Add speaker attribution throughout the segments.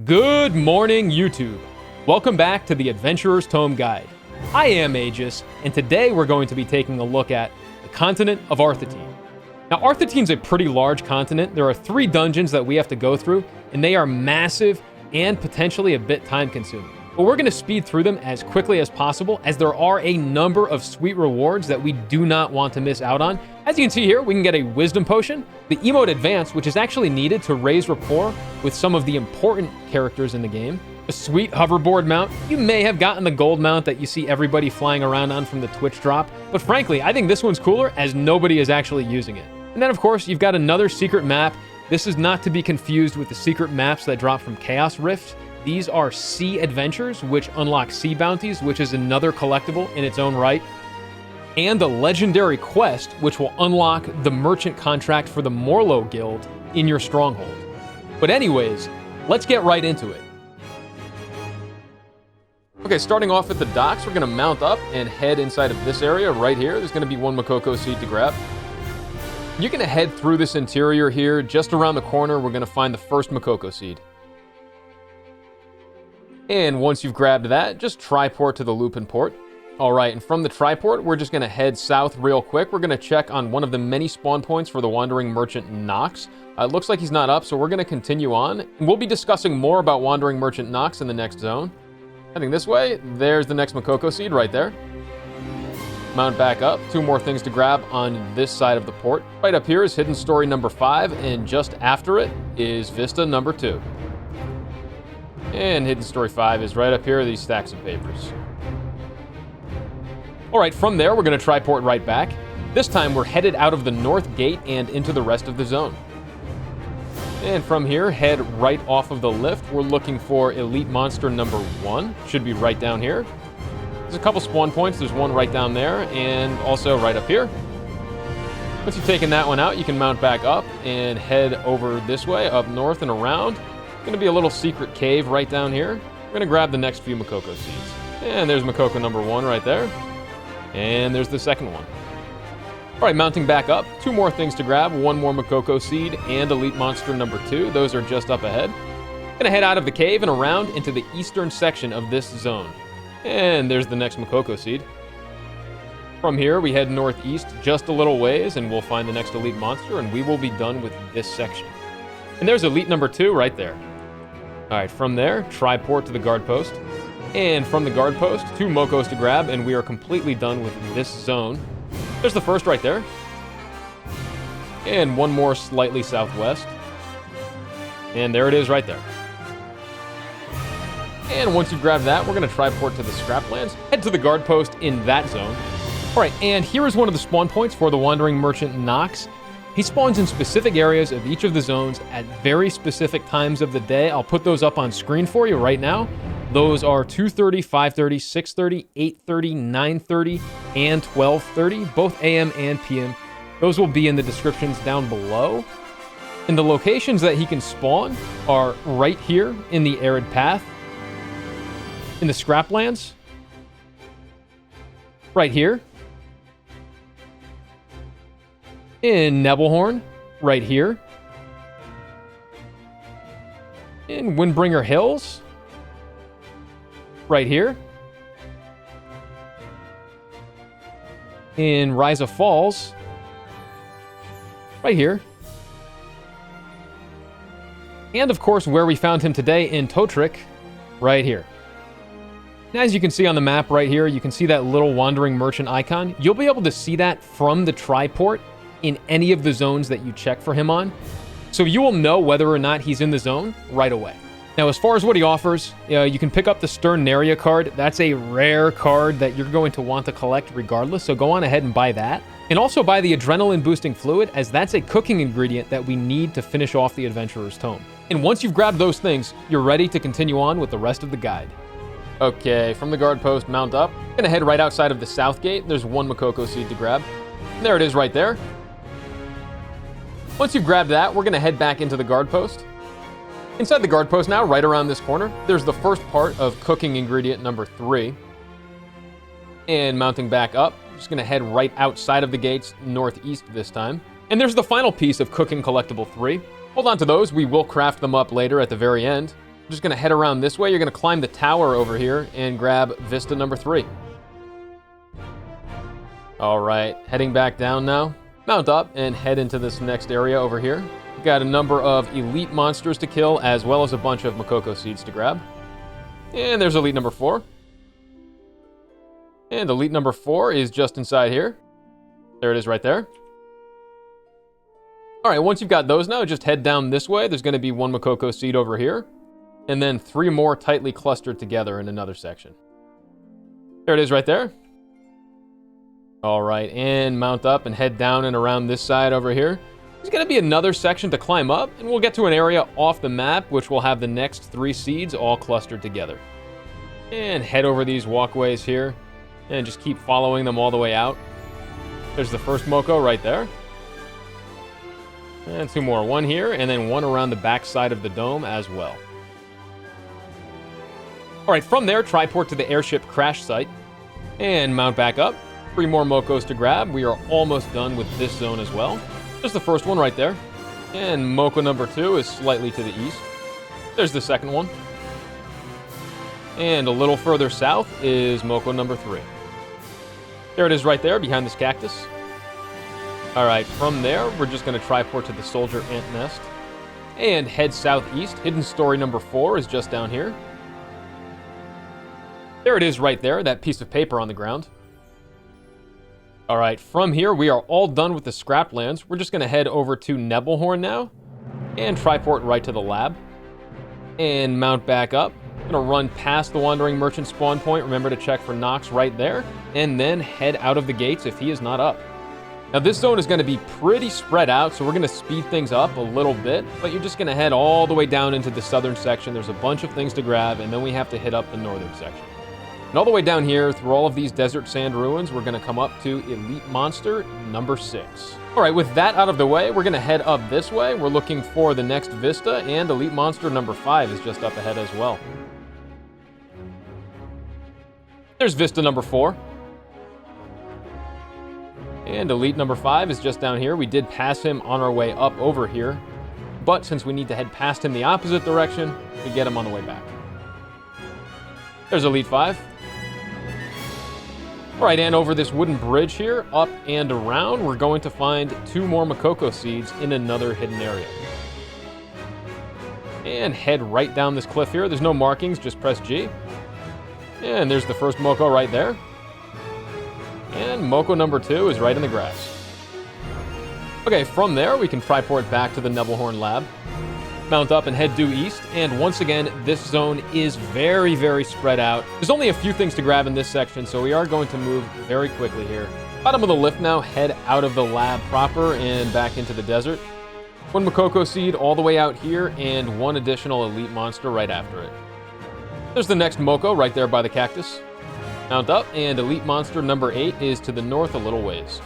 Speaker 1: Good morning, YouTube. Welcome back to the Adventurer's Tome Guide. I am Aegis, and today we're going to be taking a look at the continent of Arthetine. Now, Arthetine's a pretty large continent. There are 3 dungeons that we have to go through, and they are massive and potentially a bit time-consuming. But we're going to speed through them as quickly as possible, as there are a number of sweet rewards that we do not want to miss out on. As you can see here, we can get a Wisdom Potion, the Emote Advance, which is actually needed to raise rapport with some of the important characters in the game, a sweet hoverboard mount. You may have gotten the gold mount that you see everybody flying around on from the Twitch drop, but frankly, I think this one's cooler as nobody is actually using it. And then, of course, you've got another secret map. This is not to be confused with the secret maps that drop from Chaos Rift. These are sea adventures, which unlock sea bounties, which is another collectible in its own right, and a legendary quest, which will unlock the merchant contract for the Morlo Guild in your stronghold. But anyways, let's get right into it. Okay, starting off at the docks, we're going to mount up and head inside of this area right here. There's going to be one Mokoko Seed to grab. You're going to head through this interior here. Just around the corner, we're going to find the first Mokoko Seed. And once you've grabbed that, just triport to the Lupin Port. All right, and from the triport, we're just going to head south real quick. We're going to check on one of the many spawn points for the Wandering Merchant Nox. It looks like he's not up, so we're going to continue on. And we'll be discussing more about Wandering Merchant Nox in the next zone. Heading this way, there's the next Mokoko Seed right there. Mount back up. 2 more things to grab on this side of the port. Right up here is Hidden Story number 5, and just after it is Vista number 2. And Hidden Story 5 is right up here, these stacks of papers. All right, from there, we're going to triport right back. This time, we're headed out of the north gate and into the rest of the zone. And from here, head right off of the lift. We're looking for Elite Monster number 1. Should be right down here. There's a couple spawn points. There's one right down there and also right up here. Once you've taken that one out, you can mount back up and head over this way, up north and around. Going to be a little secret cave right down here. We're going to grab the next few Mokoko Seeds. And there's Mokoko number 1 right there. And there's the second one. All right, mounting back up. 2 more things to grab. 1 more Mokoko Seed and Elite Monster number 2. Those are just up ahead. Going to head out of the cave and around into the eastern section of this zone. And there's the next Mokoko Seed. From here, we head northeast just a little ways, and we'll find the next Elite Monster, and we will be done with this section. And there's Elite number 2 right there. All right, from there, triport to the guard post. And from the guard post, 2 Mokos to grab, and we are completely done with this zone. There's the first right there. And 1 more slightly southwest. And there it is right there. And once you grab that, we're going to triport to the Scraplands. Head to the guard post in that zone. All right, and here is one of the spawn points for the Wandering Merchant Nox. He spawns in specific areas of each of the zones at very specific times of the day. I'll put those up on screen for you right now. Those are 2:30, 5:30, 6:30, 8:30, 9:30, and 12:30, both AM and PM. Those will be in the descriptions down below. And the locations that he can spawn are right here in the Arid Path, in the Scraplands, right here, in Nebelhorn, right here, in Windbringer Hills, right here, in Ryza Falls, right here, and of course where we found him today in Totrik, right here. And as you can see on the map right here, you can see that little Wandering Merchant icon. You'll be able to see that from the triport in any of the zones that you check for him on. So you will know whether or not he's in the zone right away. Now, as far as what he offers, you can pick up the Stern Neria card. That's a rare card that you're going to want to collect regardless, so go on ahead and buy that. And also buy the Adrenaline Boosting Fluid, as that's a cooking ingredient that we need to finish off the Adventurer's Tome. And once you've grabbed those things, you're ready to continue on with the rest of the guide. Okay, from the guard post, mount up. I'm gonna head right outside of the south gate. There's 1 Mokoko Seed to grab. And there it is right there. Once you've grabbed that, we're going to head back into the guard post. Inside the guard post now, right around this corner, there's the first part of cooking ingredient number 3. And mounting back up, just going to head right outside of the gates, northeast this time. And there's the final piece of cooking collectible 3. Hold on to those, we will craft them up later at the very end. Just going to head around this way. You're going to climb the tower over here and grab Vista number 3. All right, heading back down now. Mount up and head into this next area over here. We've got a number of elite monsters to kill, as well as a bunch of Mokoko Seeds to grab. And there's elite number 4. And elite number 4 is just inside here. There it is right there. All right, once you've got those now, just head down this way. There's going to be 1 Mokoko Seed over here, and then 3 more tightly clustered together in another section. There it is right there. All right, and mount up and head down and around this side over here. There's going to be another section to climb up, and we'll get to an area off the map, which will have the next 3 seeds all clustered together. And head over these walkways here, and just keep following them all the way out. There's the first Moko right there. And 2 more. 1 here, and then 1 around the back side of the dome as well. All right, from there, triport to the airship crash site, and mount back up. 3 more Mokos to grab. We are almost done with this zone as well. There's the first one right there. And Moko number 2 is slightly to the east. There's the second one. And a little further south is Moko number 3. There it is right there behind this cactus. All right, from there, we're just going to triport to the soldier ant nest and head southeast. Hidden story number 4 is just down here. There it is right there, that piece of paper on the ground. All right, from here, we are all done with the Scraplands. We're just going to head over to Nebelhorn now and triport right to the lab and mount back up. Going to run past the Wandering Merchant spawn point. Remember to check for Nox right there, and then head out of the gates if he is not up. Now, this zone is going to be pretty spread out, so we're going to speed things up a little bit, but you're just going to head all the way down into the southern section. There's a bunch of things to grab, and then we have to hit up the northern section. And all the way down here, through all of these desert sand ruins, we're going to come up to Elite Monster number 6. All right, with that out of the way, we're going to head up this way. We're looking for the next Vista, and Elite Monster number 5 is just up ahead as well. There's Vista number 4. And Elite number 5 is just down here. We did pass him on our way up over here, but since we need to head past him the opposite direction, we get him on the way back. There's Elite 5. All right, and over this wooden bridge here, up and around, we're going to find 2 more Mokoko Seeds in another hidden area. And head right down this cliff here. There's no markings, just press G. And there's the first Moko right there. And Moko number 2 is right in the grass. Okay, from there, we can triport back to the Nebelhorn lab. Mount up and head due east, and once again, this zone is very, very spread out. There's only a few things to grab in this section, so we are going to move very quickly here. Bottom of the lift now, head out of the lab proper and back into the desert. 1 Mokoko Seed all the way out here, and 1 additional elite monster right after it. There's the next Moko right there by the cactus. Mount up, and elite monster number 8 is to the north a little ways.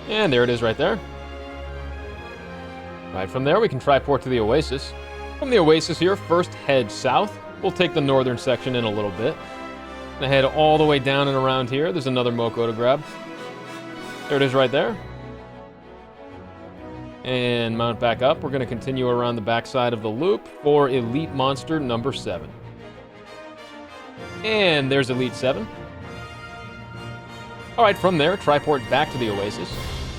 Speaker 1: And there it is right there. Right from there, we can triport to the Oasis. From the Oasis here, first head south. We'll take the northern section in a little bit. Gonna head all the way down and around here. There's another Moko to grab. There it is right there. And mount back up. We're gonna continue around the backside of the loop for elite monster number 7. And there's Elite 7. All right, from there, triport back to the Oasis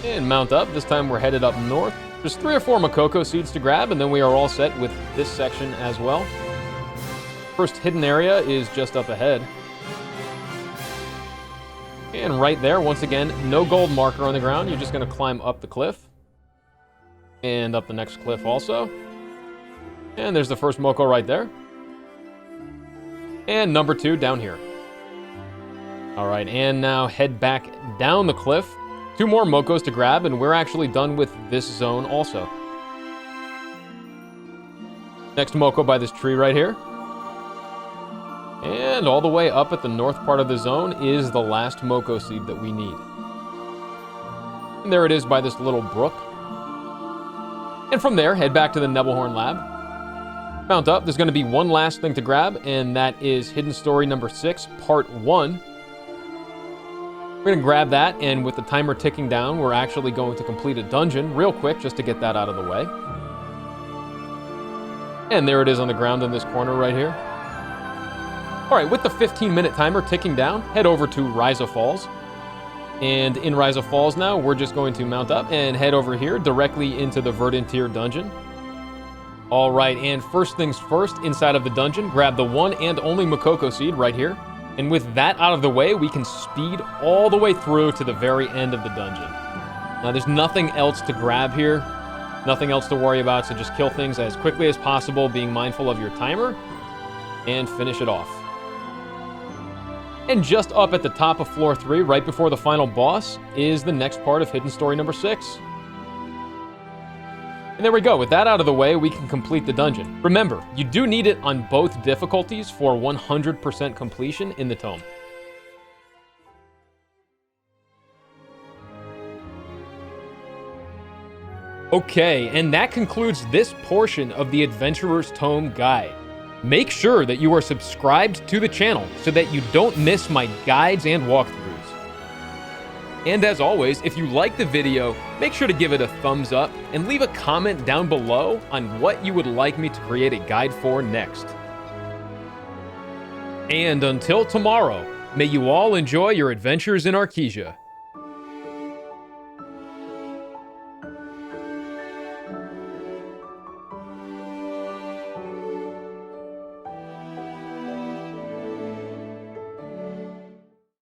Speaker 1: and mount up. This time we're headed up north. There's 3 or 4 Mokoko Seeds to grab, and then we are all set with this section as well. First hidden area is just up ahead. And right there, once again, no gold marker on the ground. You're just going to climb up the cliff. And up the next cliff also. And there's the first Moko right there. And number 2 down here. All right, and now head back down the cliff. 2 more Mokos to grab, and we're actually done with this zone also. Next Moko by this tree right here. And all the way up at the north part of the zone is the last Moko Seed that we need. And there it is by this little brook. And from there, head back to the Nebelhorn lab. Mount up. There's going to be 1 last thing to grab, and that is Hidden Story number 6, Part 1. We're going to grab that, and with the timer ticking down, we're actually going to complete a dungeon real quick just to get that out of the way. And there it is on the ground in this corner right here. All right, with the 15-minute timer ticking down, head over to Ryza Falls. And in Ryza Falls now, we're just going to mount up and head over here directly into the Verdantier dungeon. All right, and first things first, inside of the dungeon, grab the one and only Mokoko Seed right here. And with that out of the way, we can speed all the way through to the very end of the dungeon. Now, there's nothing else to grab here. Nothing else to worry about, so just kill things as quickly as possible, being mindful of your timer, and finish it off. And just up at the top of floor 3, right before the final boss, is the next part of Hidden Story number 6. And there we go. With that out of the way, we can complete the dungeon. Remember, you do need it on both difficulties for 100% completion in the tome. Okay, and that concludes this portion of the Adventurer's Tome Guide. Make sure that you are subscribed to the channel so that you don't miss my guides and walkthroughs. And as always, if you like the video, make sure to give it a thumbs up and leave a comment down below on what you would like me to create a guide for next. And until tomorrow, may you all enjoy your adventures in Arkesia.